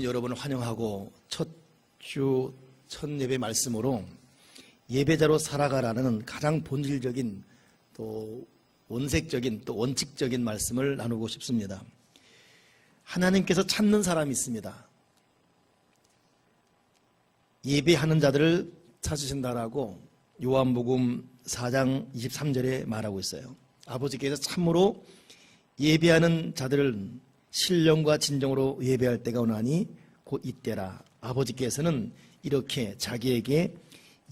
여러분을 환영하고 첫 예배 말씀으로 예배자로 살아가라는 가장 본질적인 또 원색적인 또 원칙적인 말씀을 나누고 싶습니다. 하나님께서 찾는 사람이 있습니다. 예배하는 자들을 찾으신다라고 요한복음 4장 23절에 말하고 있어요. 아버지께서 참으로 예배하는 자들을 신령과 진정으로 예배할 때가 오나니 곧 이때라. 아버지께서는 이렇게 자기에게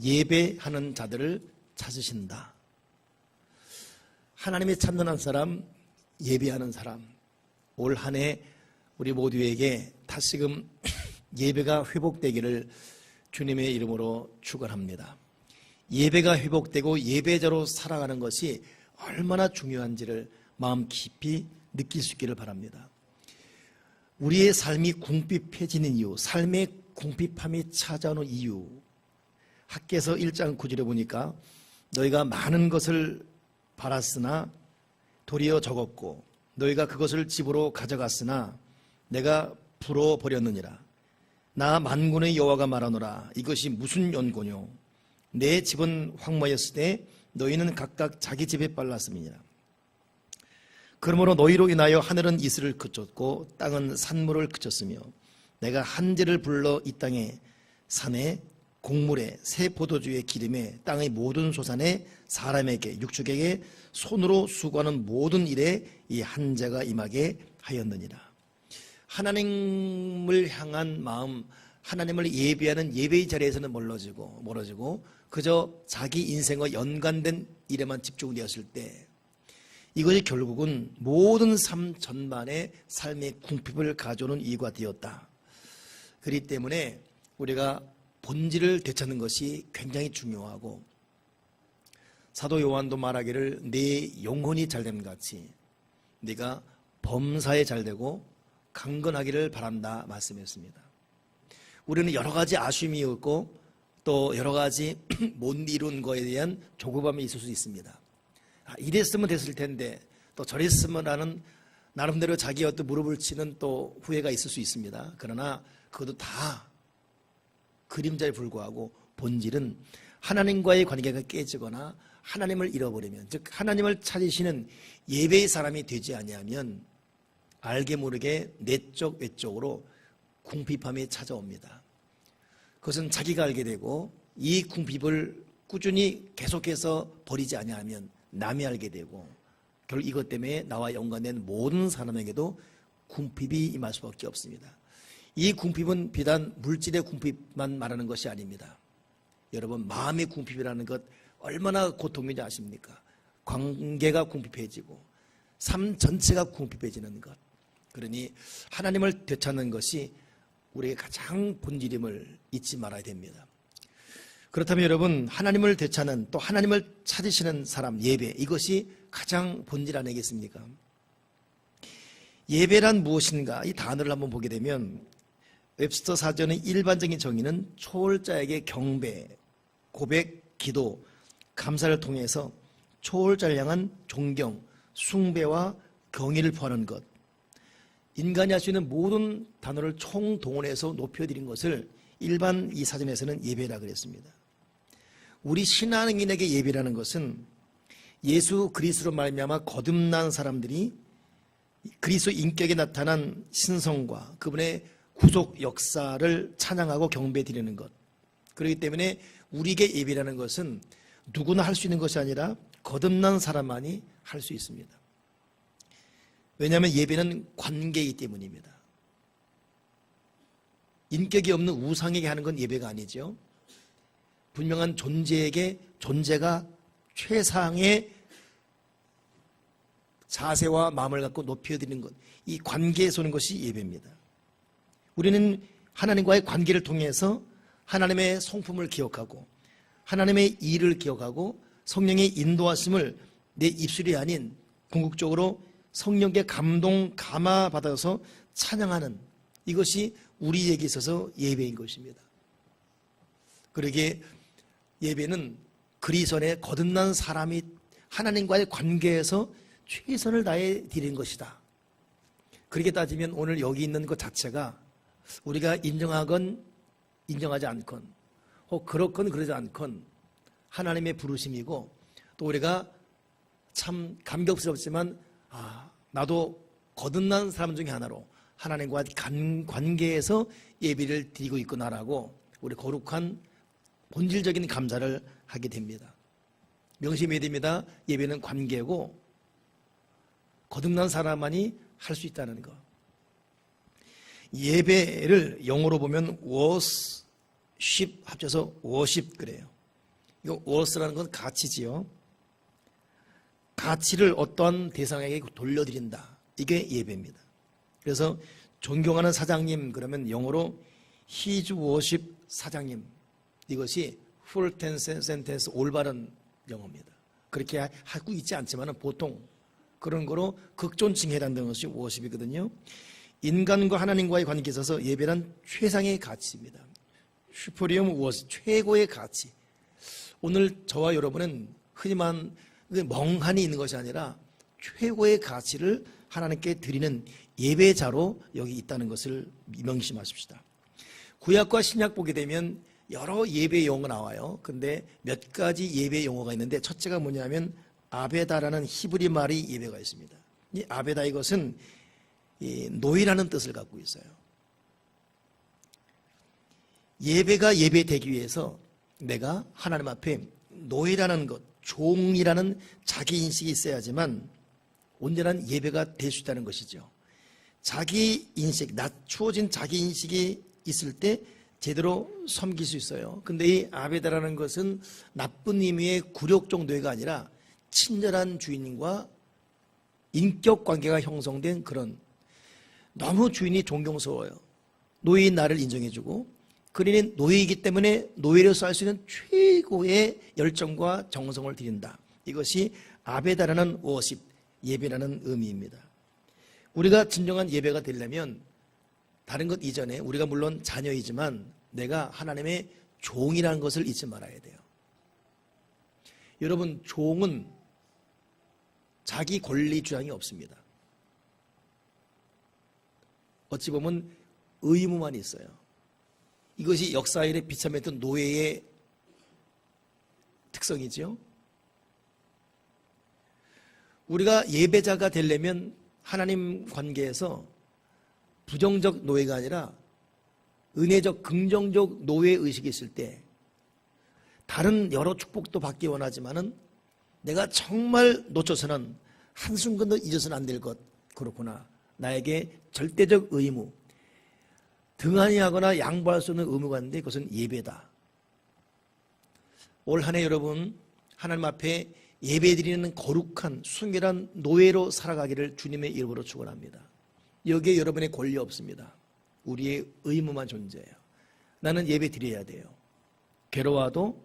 예배하는 자들을 찾으신다. 하나님이 찾는 한 사람, 예배하는 사람. 올 한 해 우리 모두에게 다시금 예배가 회복되기를 주님의 이름으로 축원합니다. 예배가 회복되고 예배자로 살아가는 것이 얼마나 중요한지를 마음 깊이 느낄 수 있기를 바랍니다. 우리의 삶이 궁핍해지는 이유, 삶의 궁핍함이 찾아오는 이유, 학개서 1장 9절에 보니까 너희가 많은 것을 바랐으나 도리어 적었고 너희가 그것을 집으로 가져갔으나 내가 불어버렸느니라. 나 만군의 여호와가 말하노라. 이것이 무슨 연고뇨? 내 집은 황무하였을 때 너희는 각각 자기 집에 빨랐음이니라. 그러므로 너희로 인하여 하늘은 이슬을 그쳤고 땅은 산물을 그쳤으며 내가 한재를 불러 이 땅에 산에 곡물에 새 포도주의 기름에 땅의 모든 소산에 사람에게 육축에게 손으로 수고하는 모든 일에 이 한재가 임하게 하였느니라. 하나님을 향한 마음, 하나님을 예배하는 예배의 자리에서는 멀어지고 그저 자기 인생과 연관된 일에만 집중되었을 때 이것이 결국은 모든 삶 전반의 삶의 궁핍을 가져오는 이유가 되었다. 그렇기 때문에 우리가 본질을 되찾는 것이 굉장히 중요하고 사도 요한도 말하기를 내 영혼이 잘됨 같이 네가 범사에 잘되고 강건하기를 바란다 말씀했습니다. 우리는 여러 가지 아쉬움이 있고 또 여러 가지 못 이룬 거에 대한 조급함이 있을 수 있습니다. 이랬으면 됐을 텐데 또 저랬으면 하는 나름대로 자기 어떤 무릎을 치는 또 후회가 있을 수 있습니다. 그러나 그것도 다 그림자에 불과하고 본질은 하나님과의 관계가 깨지거나 하나님을 잃어버리면, 즉 하나님을 찾으시는 예배의 사람이 되지 아니하면 알게 모르게 내적 외적으로 궁핍함이 찾아옵니다. 그것은 자기가 알게 되고 이 궁핍을 꾸준히 계속해서 버리지 아니하면 남이 알게 되고 결국 이것 때문에 나와 연관된 모든 사람에게도 궁핍이 임할 수밖에 없습니다. 이 궁핍은 비단 물질의 궁핍만 말하는 것이 아닙니다. 여러분, 마음의 궁핍이라는 것 얼마나 고통인지 아십니까? 관계가 궁핍해지고 삶 전체가 궁핍해지는 것. 그러니 하나님을 되찾는 것이 우리의 가장 본질임을 잊지 말아야 됩니다. 그렇다면 여러분, 하나님을 되찾는 또 하나님을 찾으시는 사람, 예배, 이것이 가장 본질 아니겠습니까? 예배란 무엇인가? 이 단어를 한번 보게 되면 웹스터 사전의 일반적인 정의는 초월자에게 경배, 고백, 기도, 감사를 통해서 초월자를 향한 존경, 숭배와 경의를 포하는 것, 인간이 할 수 있는 모든 단어를 총동원해서 높여드린 것을 일반 이 사전에서는 예배라 그랬습니다. 우리 신앙인에게 예배라는 것은 예수 그리스도로 말미암아 거듭난 사람들이 그리스도 인격에 나타난 신성과 그분의 구속 역사를 찬양하고 경배드리는 것. 그렇기 때문에 우리에게 예배라는 것은 누구나 할 수 있는 것이 아니라 거듭난 사람만이 할 수 있습니다. 왜냐하면 예배는 관계이기 때문입니다. 인격이 없는 우상에게 하는 건 예배가 아니죠. 분명한 존재에게 존재가 최상의 자세와 마음을 갖고 높여드리는 것, 이 관계에서 오는 것이 예배입니다. 우리는 하나님과의 관계를 통해서 하나님의 성품을 기억하고 하나님의 일을 기억하고 성령의 인도하심을 내 입술이 아닌 궁극적으로 성령께 감동, 감화받아서 찬양하는 이것이 우리에게 있어서 예배인 것입니다. 그러기에 예배는 그리스도에 거듭난 사람이 하나님과의 관계에서 최선을 다해 드리는 것이다. 그렇게 따지면 오늘 여기 있는 것 자체가 우리가 인정하건 인정하지 않건 혹 그렇건 그러지 않건 하나님의 부르심이고, 또 우리가 참 감격스럽지만 나도 거듭난 사람 중에 하나로 하나님과 관계에서 예배를 드리고 있구나라고 우리 거룩한 본질적인 감사를 하게 됩니다. 명심해야 됩니다. 예배는 관계고 거듭난 사람만이 할 수 있다는 것. 예배를 영어로 보면 worship 합쳐서 worship 그래요. 이거 worsh라는 건 가치지요. 가치를 어떠한 대상에게 돌려드린다. 이게 예배입니다. 그래서 존경하는 사장님 그러면 영어로 His worship 사장님. 이것이 full sentence 올바른 영어입니다. 그렇게 하고 있지 않지만 보통 그런 거로 극존칭해라는 것이 worship이거든요. 인간과 하나님과의 관계에 있어서 예배는 최상의 가치입니다. 슈퍼리엄 워시, 최고의 가치. 오늘 저와 여러분은 흔히만 멍하니 있는 것이 아니라 최고의 가치를 하나님께 드리는 예배자로 여기 있다는 것을 명심하십시다. 구약과 신약 보게 되면 여러 예배 용어가 나와요. 근데 몇 가지 예배 용어가 있는데 첫째가 뭐냐면 아베다라는 히브리 말이 예배가 있습니다. 이 아베다 이것은 노예라는 뜻을 갖고 있어요. 예배가 예배되기 위해서 내가 하나님 앞에 노예라는 것, 종이라는 자기인식이 있어야지만 온전한 예배가 될 수 있다는 것이죠. 자기인식, 낮추어진 자기인식이 있을 때 제대로 섬길 수 있어요. 근데 이 아베다라는 것은 나쁜 의미의 굴욕적 노예가 아니라 친절한 주인과 인격 관계가 형성된 그런, 너무 주인이 존경스러워요. 노예인 나를 인정해주고, 그러니 노예이기 때문에 노예로서 할 수 있는 최고의 열정과 정성을 드린다. 이것이 아베다라는 워십, 예배라는 의미입니다. 우리가 진정한 예배가 되려면 다른 것 이전에 우리가 물론 자녀이지만 내가 하나님의 종이라는 것을 잊지 말아야 돼요. 여러분, 종은 자기 권리 주장이 없습니다. 어찌 보면 의무만 있어요. 이것이 역사 일에 비참했던 노예의 특성이지요. 우리가 예배자가 되려면 하나님 관계에서 부정적 노예가 아니라 은혜적 긍정적 노예 의식이 있을 때 다른 여러 축복도 받기 원하지만은 내가 정말 놓쳐서는 한순간도 잊어서는 안 될 것, 그렇구나. 나에게 절대적 의무, 등한히 하거나 양보할 수 없는 의무가 있는데 그것은 예배다. 올 한 해 여러분 하나님 앞에 예배드리는 거룩한 순결한 노예로 살아가기를 주님의 이름으로 축원합니다. 여기에 여러분의 권리 없습니다. 우리의 의무만 존재해요. 나는 예배 드려야 돼요. 괴로워도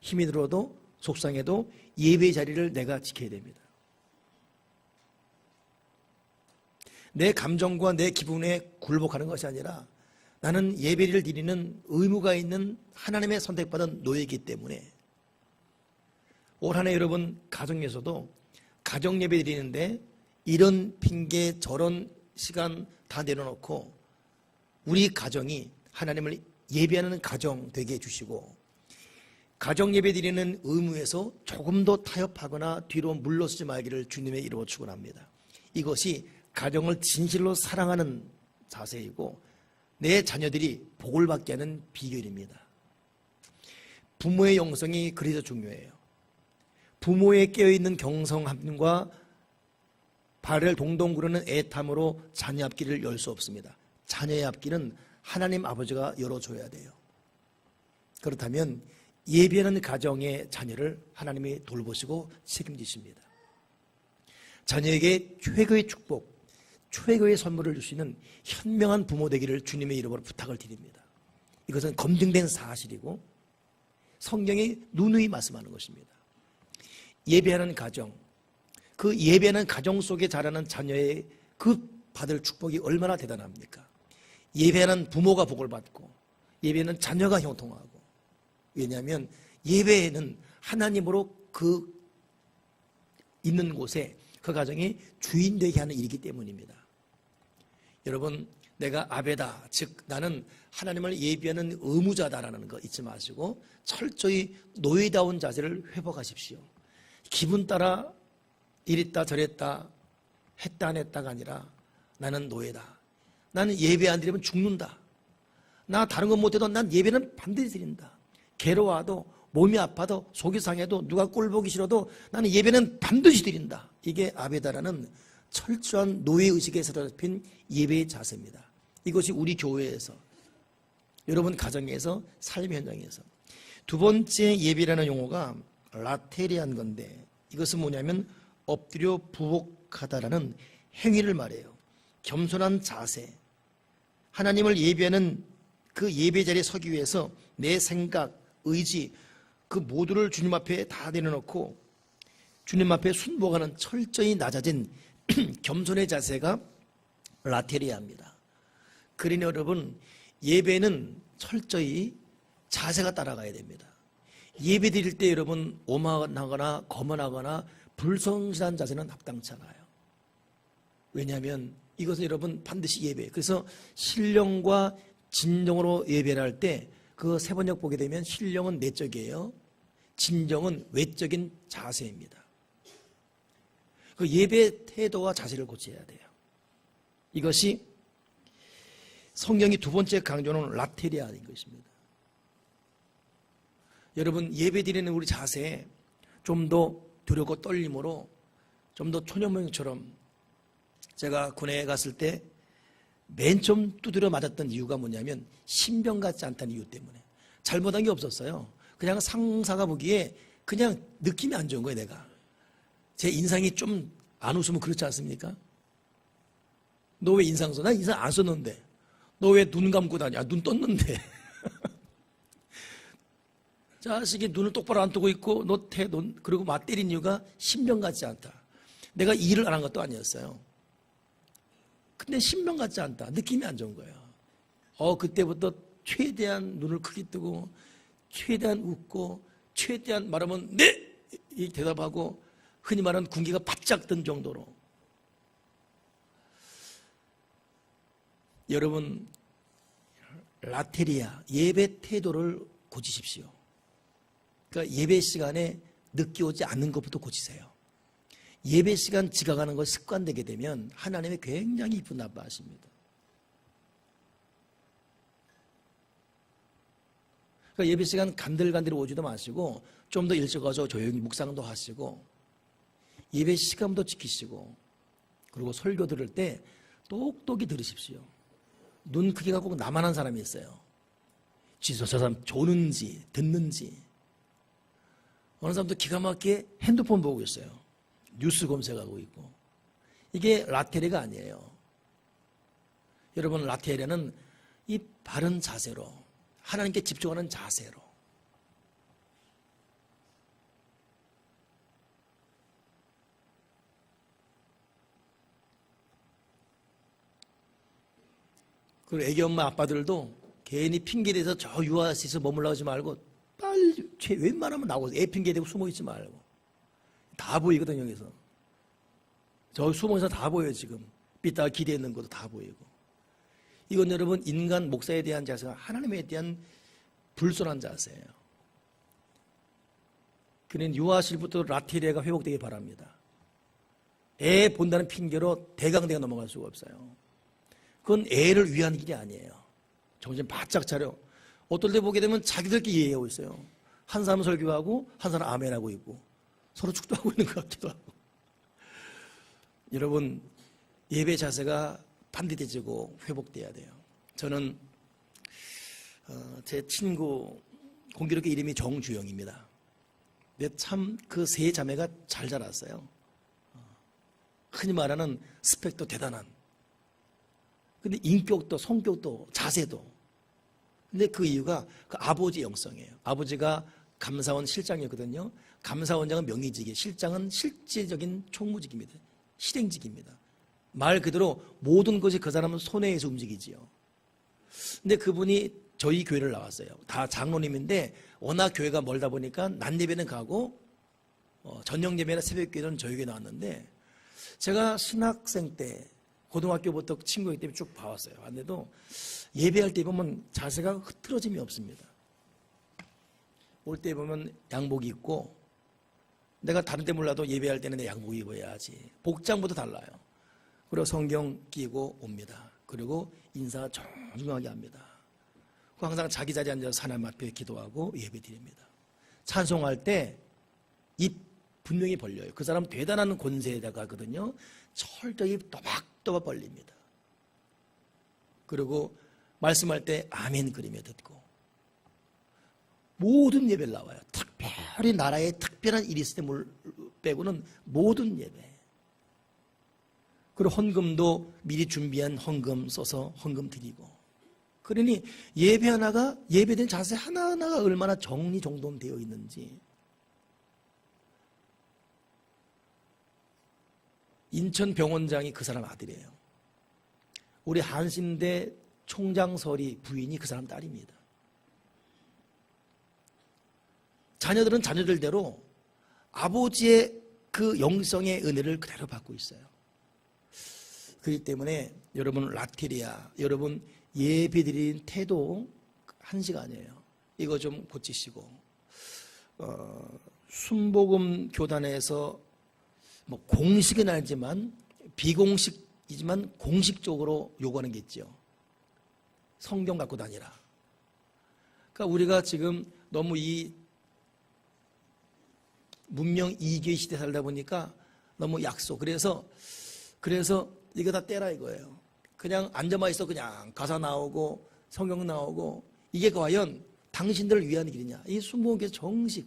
힘이 들어도 속상해도 예배의 자리를 내가 지켜야 됩니다. 내 감정과 내 기분에 굴복하는 것이 아니라 나는 예배를 드리는 의무가 있는 하나님의 선택받은 노예이기 때문에 올 한 해 여러분 가정에서도 가정 예배 드리는데 이런 핑계 저런 시간 다 내려놓고 우리 가정이 하나님을 예배하는 가정 되게 해주시고 가정 예배 드리는 의무에서 조금도 타협하거나 뒤로 물러서지 말기를 주님의 이름으로 축원합니다. 이것이 가정을 진실로 사랑하는 자세이고 내 자녀들이 복을 받게 하는 비결입니다. 부모의 영성이 그래서 중요해요. 부모의 깨어있는 경성함과 발을 동동 구르는 애탐으로 자녀 앞길을 열 수 없습니다. 자녀의 앞길은 하나님 아버지가 열어줘야 돼요. 그렇다면 예배하는 가정의 자녀를 하나님이 돌보시고 책임지십니다. 자녀에게 최고의 축복, 최고의 선물을 줄 수 있는 현명한 부모 되기를 주님의 이름으로 부탁을 드립니다. 이것은 검증된 사실이고 성경이 누누이 말씀하는 것입니다. 예배하는 가정, 그 예배하는 가정 속에 자라는 자녀의 그 받을 축복이 얼마나 대단합니까? 예배하는 부모가 복을 받고 예배하는 자녀가 형통하고, 왜냐하면 예배에는 하나님으로 그 있는 곳에 그 가정이 주인 되게 하는 일이기 때문입니다. 여러분, 내가 아베다, 즉 나는 하나님을 예비하는 의무자다라는 거 잊지 마시고 철저히 노예다운 자세를 회복하십시오. 기분 따라 이랬다 저랬다 했다 안 했다가 아니라 나는 노예다. 나는 예배 안 드리면 죽는다. 나 다른 건 못해도 난 예배는 반드시 드린다. 괴로워도 몸이 아파도 속이 상해도 누가 꼴보기 싫어도 나는 예배는 반드시 드린다. 이게 아베다라는 철저한 노예의식에 사로잡힌 예배의 자세입니다. 이것이 우리 교회에서, 여러분 가정에서, 삶의 현장에서. 두 번째 예배라는 용어가 라테리한 건데, 이것은 뭐냐면 엎드려 부복하다라는 행위를 말해요. 겸손한 자세, 하나님을 예배하는 그 예배 자리에 서기 위해서 내 생각, 의지 그 모두를 주님 앞에 다 내려놓고 주님 앞에 순복하는 철저히 낮아진 겸손의 자세가 라테리아입니다. 그러니 여러분, 예배는 철저히 자세가 따라가야 됩니다. 예배 드릴 때 여러분 오만하거나 거만하거나 불성실한 자세는 합당치 않아요. 왜냐하면 이것은 여러분 반드시 예배. 그래서 신령과 진정으로 예배를 할 때 그 세 번역 보게 되면 신령은 내적이에요. 진정은 외적인 자세입니다. 그 예배 태도와 자세를 고쳐야 돼요. 이것이 성경이 두 번째 강조하는 라테리아인 것입니다. 여러분 예배 드리는 우리 자세에 좀 더 두렵고 떨림으로 좀 더 초년병처럼, 제가 군에 갔을 때 맨 처음 두드려 맞았던 이유가 뭐냐면 신병 같지 않다는 이유 때문에. 잘못한 게 없었어요. 그냥 상사가 보기에 그냥 느낌이 안 좋은 거예요. 내가 제 인상이 좀 안 웃으면 그렇지 않습니까? 너 왜 인상 써? 난 인상 안 썼는데. 너 왜 눈 감고 다녀? 눈 떴는데. 자식이 눈을 똑바로 안 뜨고 있고 그리고 맞때린 이유가 신병 같지 않다. 내가 일을 안 한 것도 아니었어요. 근데 신병 같지 않다. 느낌이 안 좋은 거예요. 그때부터 최대한 눈을 크게 뜨고 최대한 웃고 최대한 말하면 네! 이 대답하고 흔히 말하는 군기가 바짝 든 정도로. 여러분 라테리아 예배 태도를 고치십시오. 그러니까 예배 시간에 늦게 오지 않는 것부터 고치세요. 예배 시간 지각하는 것이 습관되게 되면 하나님이 굉장히 기분 나빠하십니다. 그러니까 예배 시간 간들간들 오지도 마시고 좀 더 일찍 와서 조용히 묵상도 하시고 예배 시간도 지키시고, 그리고 설교 들을 때 똑똑히 들으십시오. 눈 크게 갖고 나만 한 사람이 있어요. 저 사람 조는지 듣는지. 어느 사람도 기가 막히게 핸드폰 보고 있어요. 뉴스 검색하고 있고. 이게 라테리가 아니에요. 여러분 라테리아는 이 바른 자세로, 하나님께 집중하는 자세로. 그리고 애기 엄마 아빠들도 괜히 핑계대서 저 유아시에서 머물러가지 말고 빨리 웬만하면 나오고, 애 핑계대고 숨어있지 말고. 다 보이거든요. 여기서 저 숨어서 다 보여요. 지금 삐딱 기대있는 것도 다 보이고. 이건 여러분 인간 목사에 대한 자세가 하나님에 대한 불손한 자세예요. 그는 유아실부터 라테리아가 회복되기 바랍니다. 애 본다는 핑계로 대강대가 넘어갈 수가 없어요. 그건 애를 위한 길이 아니에요. 정신 바짝 차려. 어떨 때 보게 되면 자기들끼리 이해하고 있어요. 한 사람은 설교하고 한 사람은 아멘하고 있고 서로 축도하고 있는 것 같기도 하고. 여러분 예배 자세가 반드해지고 회복돼야 돼요. 저는 제 친구 공교롭게 이름이 정주영입니다. 근데 참 그 세 자매가 잘 자랐어요. 흔히 말하는 스펙도 대단한, 근데 인격도 성격도 자세도. 근데 그 이유가 그 아버지 영성이에요. 아버지가 감사원 실장이었거든요. 감사원장은 명의직이에요. 실장은 실제적인 총무직입니다. 실행직입니다. 말 그대로 모든 것이 그 사람은 손에 의해서 움직이지요. 근데 그분이 저희 교회를 나왔어요. 다 장로님인데 워낙 교회가 멀다 보니까 낮 예배는 가고 저녁 예배나 새벽 기도는 저희 교회 나왔는데, 제가 신학생 때 고등학교부터 친구이기 때문에 쭉 봐왔어요. 근데도 예배할 때 보면 자세가 흐트러짐이 없습니다. 올 때 보면 양복 입고, 내가 다른 데 몰라도 예배할 때는 내 양복 입어야지. 복장부터 달라요. 그리고 성경 끼고 옵니다. 그리고 인사 정중하게 합니다. 항상 자기 자리에 앉아서 하나님 앞에 기도하고 예배 드립니다. 찬송할 때 입 분명히 벌려요. 그 사람 대단한 권세에다가거든요. 철저히 또박또박 벌립니다. 그리고 말씀할 때 아멘 그리며 듣고, 모든 예배를 나와요. 특별히 나라에 특별한 일이 있을 때 빼고는 모든 예배. 그리고 헌금도 미리 준비한 헌금 써서 헌금 드리고. 그러니 예배 하나가, 예배된 자세 하나하나가 얼마나 정리정돈되어 있는지. 인천병원장이 그 사람 아들이에요. 우리 한신대 총장설이 부인이 그 사람 딸입니다. 자녀들은 자녀들대로 아버지의 그 영성의 은혜를 그대로 받고 있어요. 그렇기 때문에 여러분 라테리아, 여러분 예배드리는 태도 한식 아니에요. 이거 좀 고치시고, 순복음 교단에서 뭐 공식은 아니지만 비공식이지만 공식적으로 요구하는 게 있죠. 성경 갖고 다니라. 그러니까 우리가 지금 너무 이 문명 이계 시대 살다 보니까 너무 약속. 그래서 이거 다 떼라 이거예요. 그냥 앉아만 있어 그냥 가사 나오고 성경 나오고, 이게 과연 당신들을 위한 길이냐. 이 순복음교회 정식.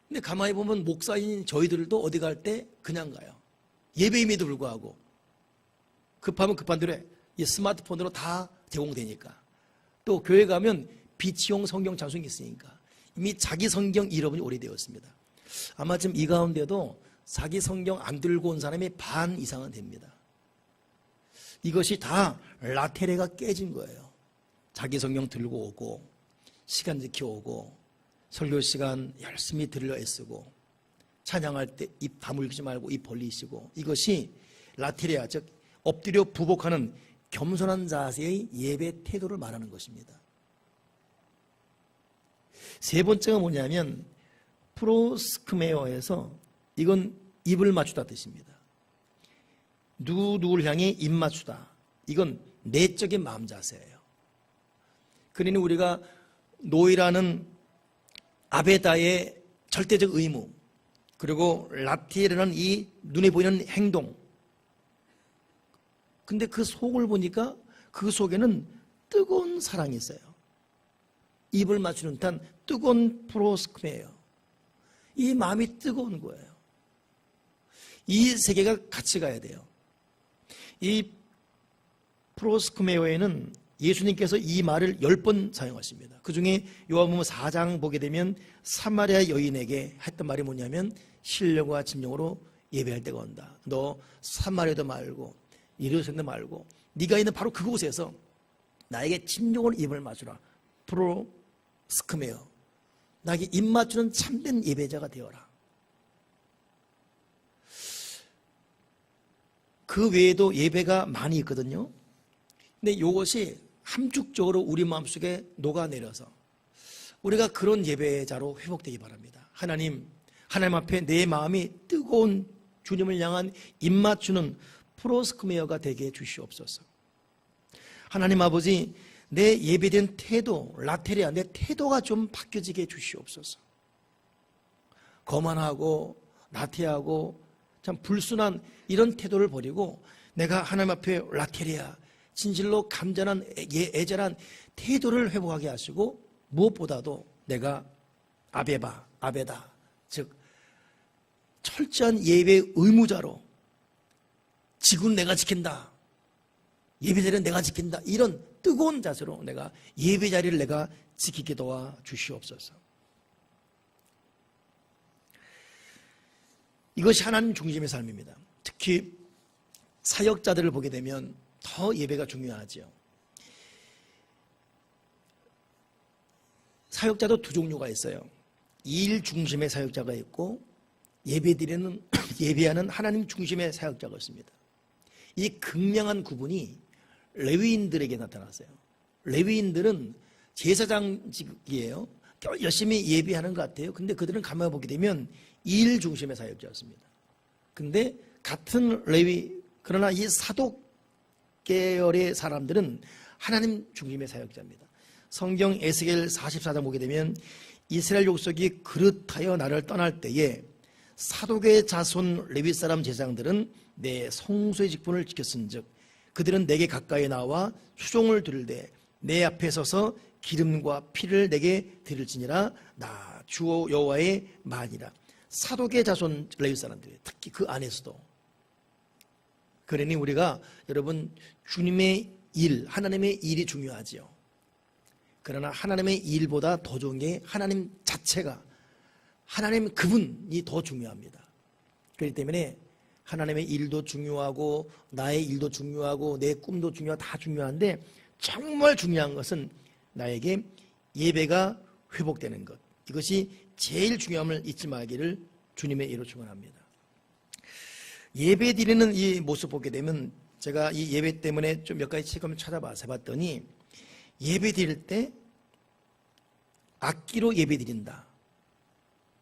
근데 가만히 보면 목사인 저희들도 어디 갈 때 그냥 가요. 예배임에도 불구하고. 급하면 급한 대로 해. 이 스마트폰으로 다 제공되니까. 또 교회 가면 비치용 성경 찬송이 있으니까. 이미 자기 성경 잃어버린 오래되었습니다. 아마 지금 이 가운데도 자기 성경 안 들고 온 사람이 반 이상은 됩니다. 이것이 다 라테레가 깨진 거예요. 자기 성경 들고 오고, 시간 지켜오고, 설교 시간 열심히 들으려 애쓰고, 찬양할 때 입 다물지 말고 입 벌리시고, 이것이 라테레아, 즉 엎드려 부복하는 겸손한 자세의 예배 태도를 말하는 것입니다. 세 번째가 뭐냐면 프로스크메어에서, 이건 입을 맞추다 뜻입니다. 누구를 향해 입 맞추다. 이건 내적인 마음 자세예요. 그러니 우리가 노이라는 아베다의 절대적 의무, 그리고 라티에라는 이 눈에 보이는 행동. 근데 그 속을 보니까 그 속에는 뜨거운 사랑이 있어요. 입을 맞추는 듯한 뜨거운 프로스크메예요. 이 마음이 뜨거운 거예요. 이 세계가 같이 가야 돼요. 이 프로스크메오에는 예수님께서 이 말을 10번 사용하십니다. 그 중에 요한복음 4장 보게 되면 사마리아 여인에게 했던 말이 뭐냐면, 신령과 진정으로 예배할 때가 온다. 너 사마리아도 말고 예루살렘도 말고 네가 있는 바로 그곳에서 나에게 진정으로 입을 맞추라. 프로스크메오, 나에게 입 맞추는 참된 예배자가 되어라. 그 외에도 예배가 많이 있거든요. 근데 이것이 함축적으로 우리 마음속에 녹아내려서 우리가 그런 예배자로 회복되기 바랍니다. 하나님 앞에 내 마음이 뜨거운 주님을 향한 입 맞추는 프로스크메어가 되게 해주시옵소서. 하나님 아버지, 내 예배된 태도, 라테리아, 내 태도가 좀 바뀌어지게 해주시옵소서. 거만하고 나태하고 참 불순한 이런 태도를 버리고, 내가 하나님 앞에 라테리아, 진실로 감전한 애절한 태도를 회복하게 하시고, 무엇보다도 내가 아베다, 즉 철저한 예배 의무자로, 지구는 내가 지킨다, 예배자리는 내가 지킨다, 이런 뜨거운 자세로 내가 예배자리를 내가 지키게 도와 주시옵소서. 이것이 하나님 중심의 삶입니다. 특히 사역자들을 보게 되면 더 예배가 중요하죠. 사역자도 두 종류가 있어요. 일 중심의 사역자가 있고 예배드리는 예배하는 하나님 중심의 사역자가 있습니다. 이 극명한 구분이 레위인들에게 나타났어요. 레위인들은 제사장직이에요. 열심히 예배하는 것 같아요. 근데 그들은 가만히 보게 되면 일 중심의 사역자였습니다. 근데 같은 레위, 그러나 이 사독 계열의 사람들은 하나님 중심의 사역자입니다. 성경 에스겔 44장 보게 되면 이스라엘 족속이 그릇하여 나를 떠날 때에 사독의 자손 레위 사람 제사장들은 내 성소의 직분을 지켰은즉 그들은 내게 가까이 나와 수종을 드릴되 내 앞에 서서 기름과 피를 내게 드릴지니라. 나 주 여호와의 말이라. 사독의 자손 레위 사람들, 특히 그 안에서도. 그러니 우리가 여러분 주님의 일, 하나님의 일이 중요하지요. 그러나 하나님의 일보다 더 좋은 게 하나님 자체가, 하나님 그분이 더 중요합니다. 그렇기 때문에 하나님의 일도 중요하고 나의 일도 중요하고 내 꿈도 중요하고 다 중요한데 정말 중요한 것은 나에게 예배가 회복되는 것, 이것이 제일 중요함을 잊지 말기를 주님의 이로 축원합니다. 예배 드리는 이 모습 보게 되면 제가 이 예배 때문에 좀 몇 가지 책을 찾아봤더니 예배 드릴 때 악기로 예배 드린다.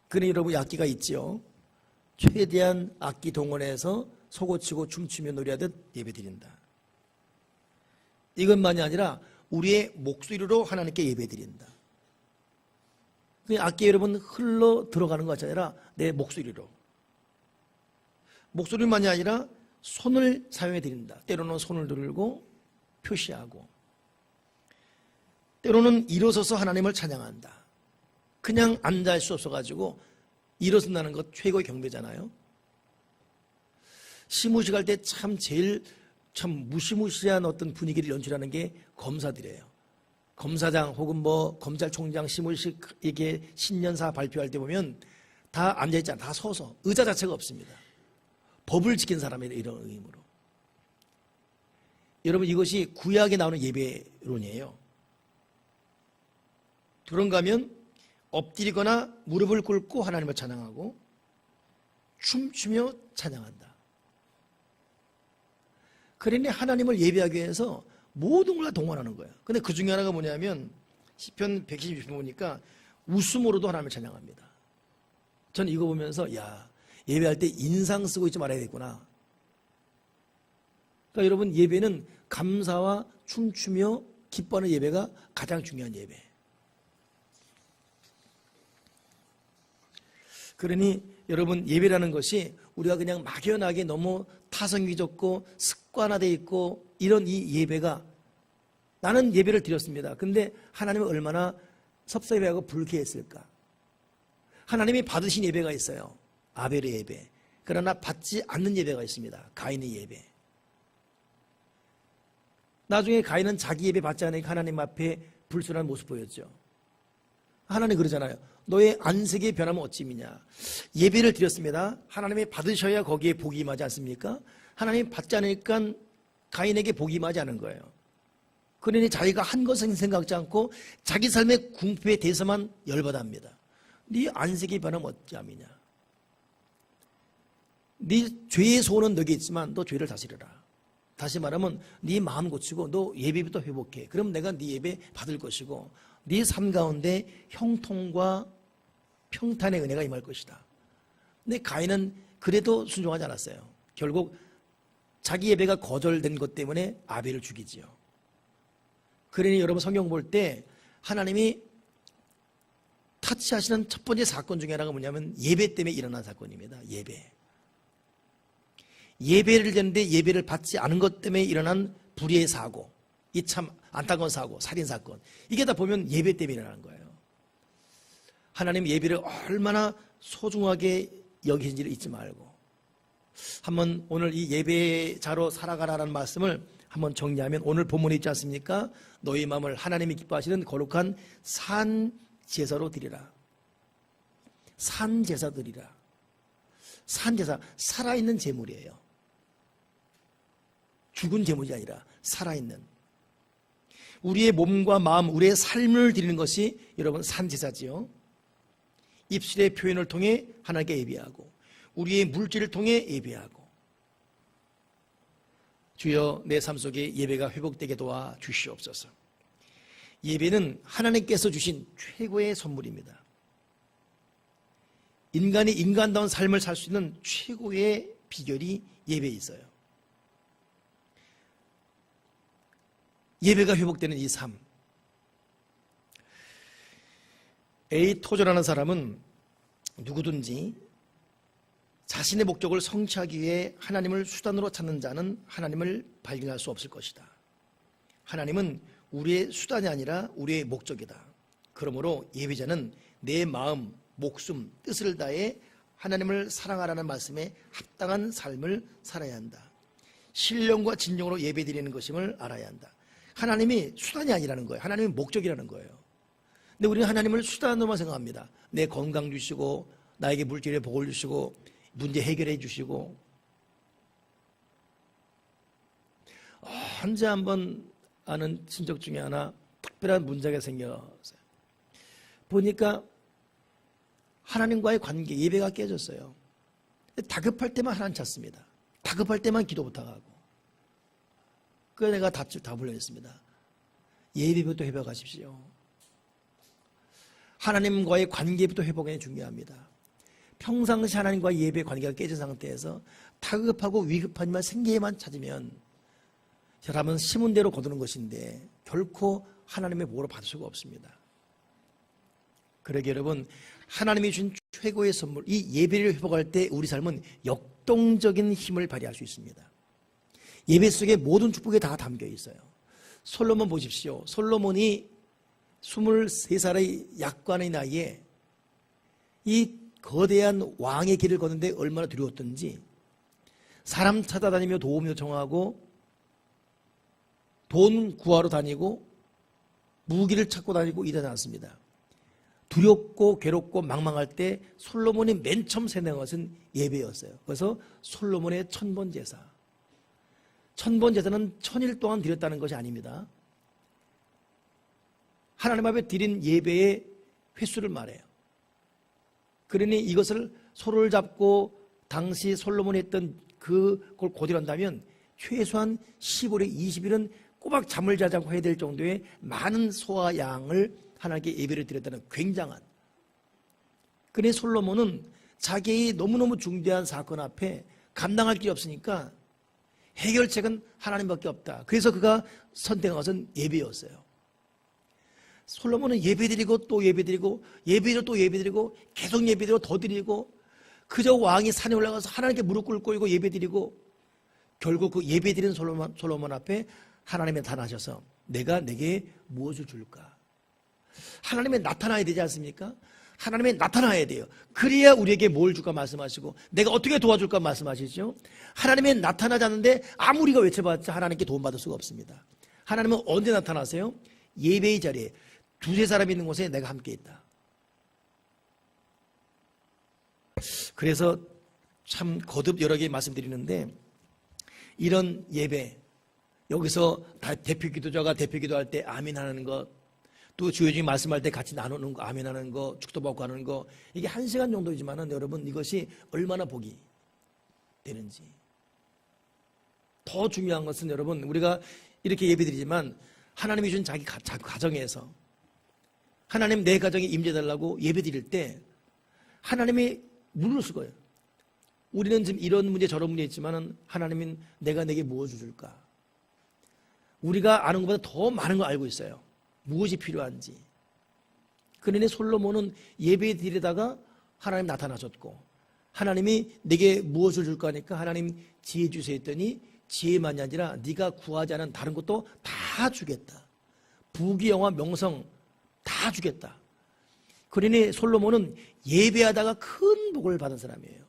그러니 여러분 악기가 있죠. 최대한 악기 동원해서 소고치고 춤추며 노래하듯 예배 드린다. 이것만이 아니라 우리의 목소리로 하나님께 예배 드린다. 악기 여러분 흘러 들어가는 것이 아니라 내 목소리로. 목소리만이 아니라 손을 사용해 드린다. 때로는 손을 들고 표시하고, 때로는 일어서서 하나님을 찬양한다. 그냥 앉아 있을 수 없어가지고 일어선다는 것 최고의 경배잖아요. 시무식 할 때 제일 무시무시한 어떤 분위기를 연출하는 게 검사들이에요. 검사장 혹은 검찰총장 시무식 이게 신년사 발표할 때 보면 다 앉아있잖아요. 다 서서. 의자 자체가 없습니다. 법을 지킨 사람이라 이런 의미로. 여러분 이것이 구약에 나오는 예배론이에요. 그런가 하면 엎드리거나 무릎을 꿇고 하나님을 찬양하고 춤추며 찬양한다. 그러니 하나님을 예배하기 위해서 모든 걸 다 동원하는 거예요. 근데 그 중에 하나가 뭐냐면 시편 116편 보니까 웃음으로도 하나님을 찬양합니다. 저는 이거 보면서 예배할 때 인상 쓰고 있지 말아야겠구나. 그러니까 여러분 예배는 감사와 춤추며 기뻐하는 예배가 가장 중요한 예배. 그러니 여러분 예배라는 것이 우리가 그냥 막연하게 너무 타성이 좋고 습관화되어 있고 이런 이 예배가, 나는 예배를 드렸습니다. 근데 하나님은 얼마나 섭섭해하고 불쾌했을까. 하나님이 받으신 예배가 있어요. 아벨의 예배. 그러나 받지 않는 예배가 있습니다. 가인의 예배. 나중에 가인은 자기 예배 받지 않으니까 하나님 앞에 불순한 모습 보였죠. 하나님 그러잖아요. 너의 안색이 변하면 어찌미냐. 예배를 드렸습니다. 하나님이 받으셔야 거기에 복이 임하지 않습니까? 하나님이 받지 않으니까 가인에게 복이 임하지 않은 거예요. 그러니 자기가 한 것은 생각지 않고 자기 삶의 궁핍에 대해서만 열받합니다. 네 안색이 변하면 어찌함이냐. 네 죄의 소원은 너에게 있지만 너 죄를 다스려라. 다시 말하면 네 마음 고치고 너 예배부터 회복해. 그럼 내가 네 예배 받을 것이고 네 삶 가운데 형통과 평탄의 은혜가 임할 것이다. 근데 가인은 그래도 순종하지 않았어요. 결국 자기 예배가 거절된 것 때문에 아벨을 죽이지요. 그러니 여러분 성경 볼 때 하나님이 타치하시는 첫 번째 사건 중에 하나가 뭐냐면 예배 때문에 일어난 사건입니다. 예배를 드렸는데 예배를 받지 않은 것 때문에 일어난 불의의 사고, 이 참 안타까운 사고, 살인사건, 이게 다 보면 예배 때문에 일어나는 거예요. 하나님 예배를 얼마나 소중하게 여기신지를 잊지 말고 한번 오늘 이 예배자로 살아가라는 말씀을 한번 정리하면 오늘 본문에 있지 않습니까? 너희 마음을 하나님이 기뻐하시는 거룩한 산제사로 드리라. 산제사 드리라. 산제사, 살아있는 제물이에요. 죽은 제물이 아니라 살아있는 우리의 몸과 마음, 우리의 삶을 드리는 것이 여러분 산제사지요. 입술의 표현을 통해 하나님께 예배하고 우리의 물질을 통해 예배하고, 주여 내 삶 속에 예배가 회복되게 도와 주시옵소서. 예배는 하나님께서 주신 최고의 선물입니다. 인간이 인간다운 삶을 살 수 있는 최고의 비결이 예배에 있어요. 예배가 회복되는 이 삶. A 토저라는 사람은 누구든지 자신의 목적을 성취하기 위해 하나님을 수단으로 찾는 자는 하나님을 발견할 수 없을 것이다. 하나님은 우리의 수단이 아니라 우리의 목적이다. 그러므로 예배자는 내 마음, 목숨, 뜻을 다해 하나님을 사랑하라는 말씀에 합당한 삶을 살아야 한다. 신령과 진정으로 예배드리는 것임을 알아야 한다. 하나님이 수단이 아니라는 거예요. 하나님이 목적이라는 거예요. 근데 우리는 하나님을 수단으로만 생각합니다. 내 건강 주시고, 나에게 물질의 복을 주시고, 문제 해결해 주시고. 언제 한번 아는 친척 중에 하나 특별한 문제가 생겼어요. 보니까 하나님과의 관계, 예배가 깨졌어요. 다급할 때만 하나님 찾습니다. 다급할 때만 기도 부탁하고. 그래서 내가 답을 했습니다. 예배부터 회복하십시오. 하나님과의 관계부터 회복이 중요합니다. 평상시 하나님과의 예배 관계가 깨진 상태에서 다급하고 위급하지만 생계에만 찾으면 사람은 심은 대로 거두는 것인데 결코 하나님의 복을 받을 수가 없습니다. 그러게 여러분, 하나님이 준 최고의 선물, 이 예배를 회복할 때 우리 삶은 역동적인 힘을 발휘할 수 있습니다. 예배 속에 모든 축복이 다 담겨 있어요. 솔로몬 보십시오. 솔로몬이 23살의 약관의 나이에 이 거대한 왕의 길을 걷는데 얼마나 두려웠던지, 사람 찾아다니며 도움 요청하고 돈 구하러 다니고 무기를 찾고 다니고 이러지 않습니다. 두렵고 괴롭고 망망할 때 솔로몬이 맨 처음 생각한 것은 예배였어요. 그래서 솔로몬의 천번제사. 천번제사는 1000일 동안 드렸다는 것이 아닙니다. 하나님 앞에 드린 예배의 횟수를 말해요. 그러니 이것을 소를 잡고 당시 솔로몬이 했던 그걸 고대로 한다면 최소한 15일, 20일은 꼬박 잠을 자지 않고 해야 될 정도의 많은 소와 양을 하나님께 예배를 드렸다는 굉장한. 그러니 솔로몬은 자기의 너무너무 중대한 사건 앞에 감당할 길이 없으니까 해결책은 하나님밖에 없다. 그래서 그가 선택한 것은 예배였어요. 솔로몬은 예배드리고 또 예배드리고 예배드리고 또 예배드리고 계속 예배드리고 더 드리고, 그저 왕이 산에 올라가서 하나님께 무릎 꿇고 예배드리고, 결국 그 예배드리는 솔로몬 앞에 하나님이 나타나셔서 내가 내게 무엇을 줄까? 하나님이 나타나야 되지 않습니까? 하나님이 나타나야 돼요. 그래야 우리에게 뭘 줄까 말씀하시고 내가 어떻게 도와줄까 말씀하시죠. 하나님이 나타나지 않는데 아무리 우리가 외쳐봤자 하나님께 도움받을 수가 없습니다. 하나님은 언제 나타나세요? 예배의 자리에 두세 사람 있는 곳에 내가 함께 있다. 그래서 참 거듭 여러 개 말씀드리는데, 이런 예배, 여기서 대표 기도자가 대표 기도할 때 아멘 하는 것, 또 주여주님 말씀할 때 같이 나누는 거, 아멘 하는 거, 축도받고 하는 거, 이게 1시간 정도이지만은 여러분 이것이 얼마나 복이 되는지. 더 중요한 것은 여러분, 우리가 이렇게 예배드리지만 하나님이 준 자기 가정에서 하나님 내 가정에 임재해달라고 예배드릴 때 하나님이 물을 거예요. 우리는 지금 이런 문제 저런 문제 있지만은 하나님은 내가 내게 무엇을 줄까? 우리가 아는 것보다 더 많은 걸 알고 있어요. 무엇이 필요한지. 그러니 솔로몬은 예배 드리다가 하나님 나타나셨고, 하나님이 내게 무엇을 줄까 하니까 하나님 지혜 주세요 했더니 지혜만이 아니라 네가 구하지 않은 다른 것도 다 주겠다. 부귀 영화 명성 다 주겠다. 그러니 솔로몬은 예배하다가 큰 복을 받은 사람이에요.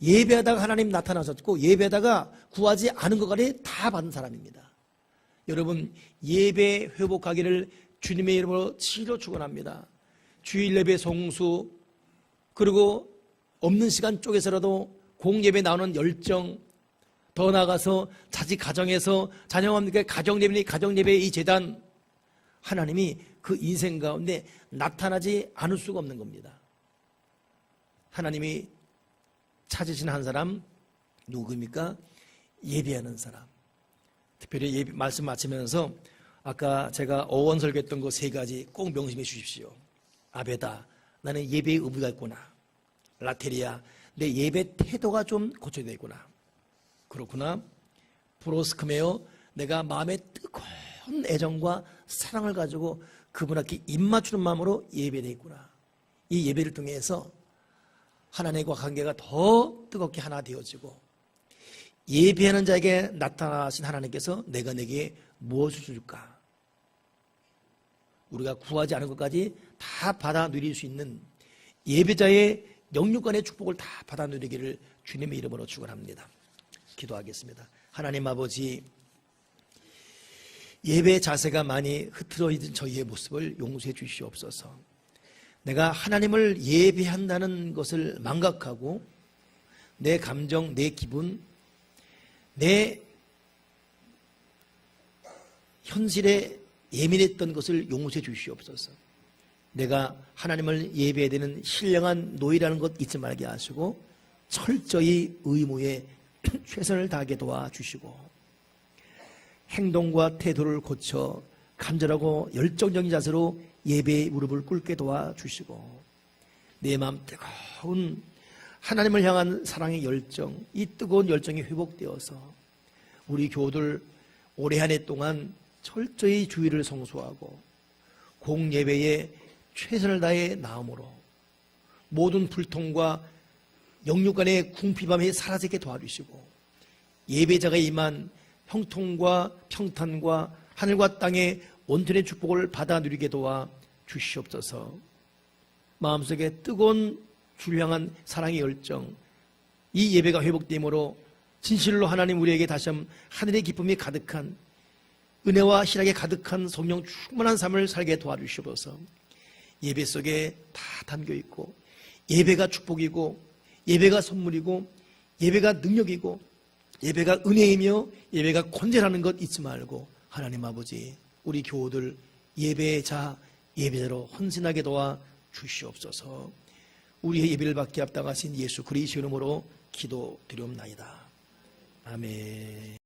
예배하다가 하나님 나타나셨고, 예배하다가 구하지 않은 것 간에 다 받은 사람입니다. 여러분, 예배 회복하기를 주님의 이름으로 치료 축원합니다. 주일 예배 송수, 그리고 없는 시간 쪽에서라도 공예배 나오는 열정, 더 나아가서 자기 가정에서 자녀함께 가정예배니 가정예배의 이 재단, 하나님이 그 인생 가운데 나타나지 않을 수가 없는 겁니다. 하나님이 찾으신 한 사람 누구입니까? 예배하는 사람. 특별히 예배 말씀 마치면서 아까 제가 어원 설교했던 그 세 가지 꼭 명심해 주십시오. 아베다, 나는 예배의 의무가 있구나. 라테리아, 내 예배 태도가 좀 고쳐야 되겠구나. 그렇구나. 프로스크메오, 내가 마음에 뜨거운 애정과 사랑을 가지고 그분께 입맞추는 마음으로 예배되겠구나. 이 예배를 통해서 하나님과 관계가 더 뜨겁게 하나 되어지고 예배하는 자에게 나타나신 하나님께서 내가 내게 무엇을 줄까? 우리가 구하지 않은 것까지 다 받아 누릴 수 있는 예배자의 영육간의 축복을 다 받아 누리기를 주님의 이름으로 축원합니다. 기도하겠습니다. 하나님 아버지, 예배 자세가 많이 흐트러진 저희의 모습을 용서해 주시옵소서. 내가 하나님을 예배한다는 것을 망각하고 내 감정, 내 기분, 내 현실에 예민했던 것을 용서해 주시옵소서. 내가 하나님을 예배해야 되는 신령한 노예라는 것 잊지 말게 하시고 철저히 의무에 최선을 다하게 도와주시고 행동과 태도를 고쳐 간절하고 열정적인 자세로 예배의 무릎을 꿇게 도와주시고 내 마음 뜨거운 하나님을 향한 사랑의 열정, 이 뜨거운 열정이 회복되어서 우리 교우들 올해 한 해 동안 철저히 주의를 성수하고 공예배에 최선을 다해 나음으로 모든 불통과 영육간의 궁핍함이 사라지게 도와주시고 예배자가 임한 형통과 평탄과 하늘과 땅의 온전의 축복을 받아 누리게 도와 주시옵소서. 마음속에 뜨거운 주를 향한 사랑의 열정, 이 예배가 회복됨으로 진실로 하나님 우리에게 다시 한번 하늘의 기쁨이 가득한 은혜와 희락이 가득한 성령 충만한 삶을 살게 도와주시옵소서. 예배 속에 다 담겨있고 예배가 축복이고 예배가 선물이고 예배가 능력이고 예배가 은혜이며 예배가 권세라는 것 잊지 말고 하나님 아버지, 우리 교우들 예배자, 예배자로 헌신하게 도와 주시옵소서. 우리의 예배를 받게 합당하신 예수 그리스도의 이름으로 기도드리옵나이다. 아멘.